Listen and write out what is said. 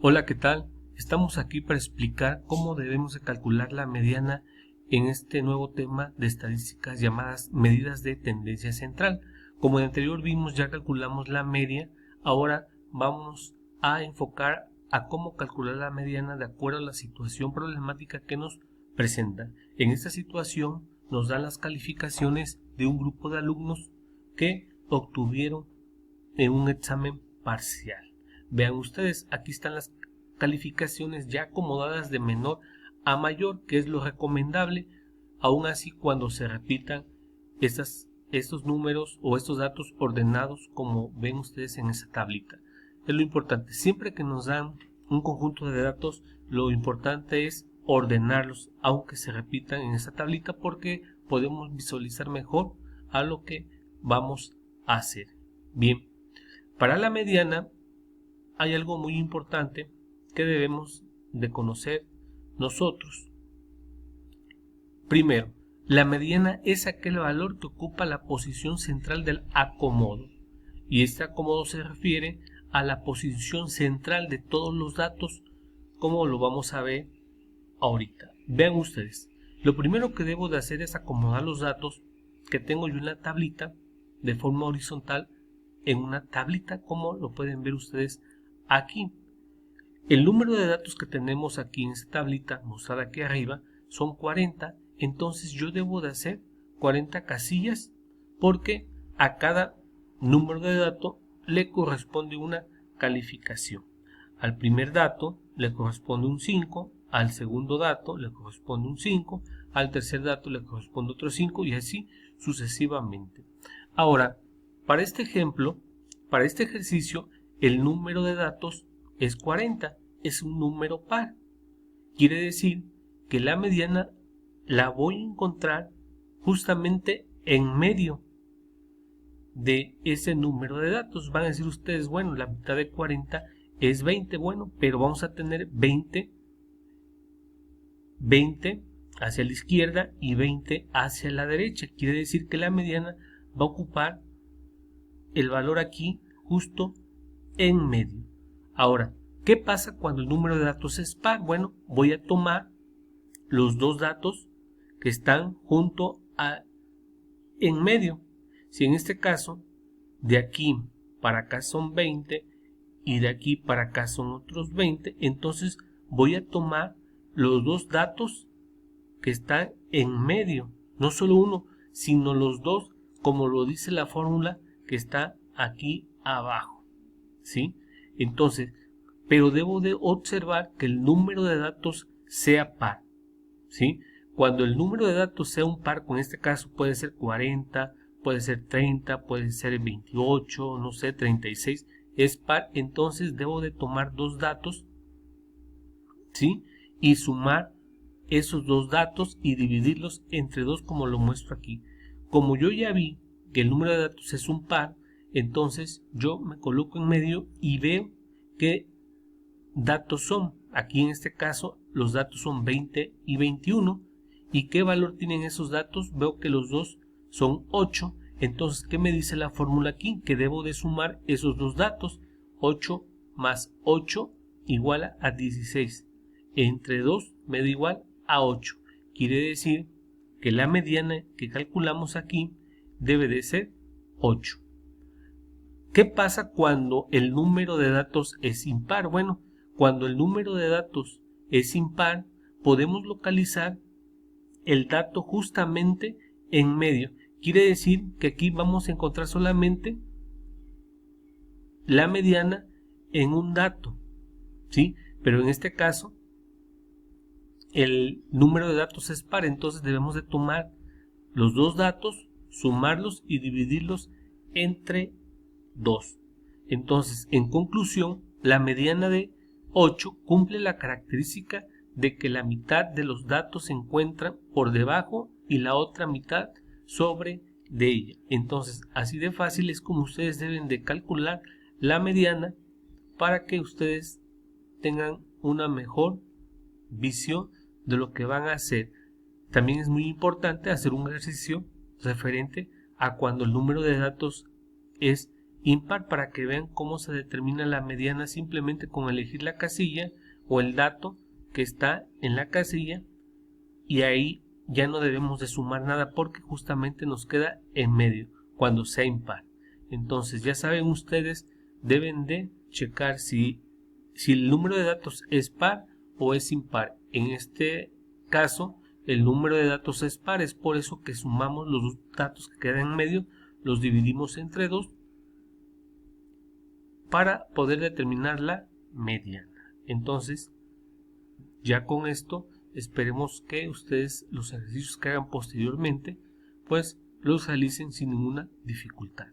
Hola, ¿qué tal? Estamos aquí para explicar cómo debemos de calcular la mediana en este nuevo tema de estadísticas llamadas medidas de tendencia central. Como en el anterior vimos, ya calculamos la media, ahora vamos a enfocar a cómo calcular la mediana de acuerdo a la situación problemática que nos presenta. En esta situación nos dan las calificaciones de un grupo de alumnos que obtuvieron en un examen parcial. Vean ustedes, aquí están las calificaciones ya acomodadas de menor a mayor, que es lo recomendable, aún así cuando se repitan estos números o estos datos ordenados como ven ustedes en esa tablita. Es lo importante, siempre que nos dan un conjunto de datos, lo importante es ordenarlos, aunque se repitan en esa tablita, porque podemos visualizar mejor a lo que vamos a hacer. Bien, para la mediana hay algo muy importante que debemos de conocer nosotros. Primero, la mediana es aquel valor que ocupa la posición central del acomodo, y este acomodo se refiere a la posición central de todos los datos, como lo vamos a ver ahorita. Vean ustedes, lo primero que debo de hacer es acomodar los datos que tengo yo en la tablita de forma horizontal en una tablita, como lo pueden ver ustedes aquí. El número de datos que tenemos aquí en esta tablita mostrada aquí arriba son 40, entonces yo debo de hacer 40 casillas porque a cada número de dato le corresponde una calificación. Al primer dato le corresponde un 5, al segundo dato le corresponde un 5, al tercer dato le corresponde otro 5 y así sucesivamente. Ahora, para este ejemplo, para este ejercicio, el número de datos es 40, es un número par. Quiere decir que la mediana la voy a encontrar justamente en medio de ese número de datos. Van a decir ustedes, bueno, la mitad de 40 es 20, bueno, pero vamos a tener 20 hacia la izquierda y 20 hacia la derecha. Quiere decir que la mediana va a ocupar el valor aquí justo en medio. Ahora, ¿qué pasa cuando el número de datos es par? Bueno, voy a tomar los dos datos que están junto a en medio. Si en este caso de aquí para acá son 20 y de aquí para acá son otros 20, entonces voy a tomar los dos datos que están en medio, no solo uno, sino los dos, como lo dice la fórmula que está aquí abajo, ¿sí? Entonces, pero debo de observar que el número de datos sea par, ¿sí? Cuando el número de datos sea un par, en este caso puede ser 40, puede ser 30, puede ser 28, no sé, 36, es par, entonces debo de tomar dos datos, ¿sí? Y sumar esos dos datos y dividirlos entre dos como lo muestro aquí. Como yo ya vi que el número de datos es un par, entonces yo me coloco en medio y veo qué datos son. Aquí en este caso los datos son 20 y 21. ¿Y qué valor tienen esos datos? Veo que los dos son 8. Entonces, ¿qué me dice la fórmula aquí? Que debo de sumar esos dos datos. 8 más 8 igual a 16. Entre 2 me da igual a 8. Quiere decir que la mediana que calculamos aquí debe de ser 8. ¿Qué pasa cuando el número de datos es impar? Bueno, cuando el número de datos es impar, podemos localizar el dato justamente en medio. Quiere decir que aquí vamos a encontrar solamente la mediana en un dato, ¿sí? Pero en este caso el número de datos es par, entonces debemos de tomar los dos datos, sumarlos y dividirlos entre 2. Entonces, en conclusión, la mediana de 8 cumple la característica de que la mitad de los datos se encuentran por debajo y la otra mitad sobre de ella. Entonces, así de fácil es como ustedes deben de calcular la mediana para que ustedes tengan una mejor visión de lo que van a hacer. También es muy importante hacer un ejercicio referente a cuando el número de datos es impar, para que vean cómo se determina la mediana simplemente con elegir la casilla o el dato que está en la casilla, y ahí ya no debemos de sumar nada porque justamente nos queda en medio cuando sea impar. Entonces ya saben ustedes, deben de checar si el número de datos es par o es impar. En este caso el número de datos es par, es por eso que sumamos los dos datos que quedan en medio, los dividimos entre 2 para poder determinar la mediana. Entonces ya con esto esperemos que ustedes los ejercicios que hagan posteriormente pues los realicen sin ninguna dificultad.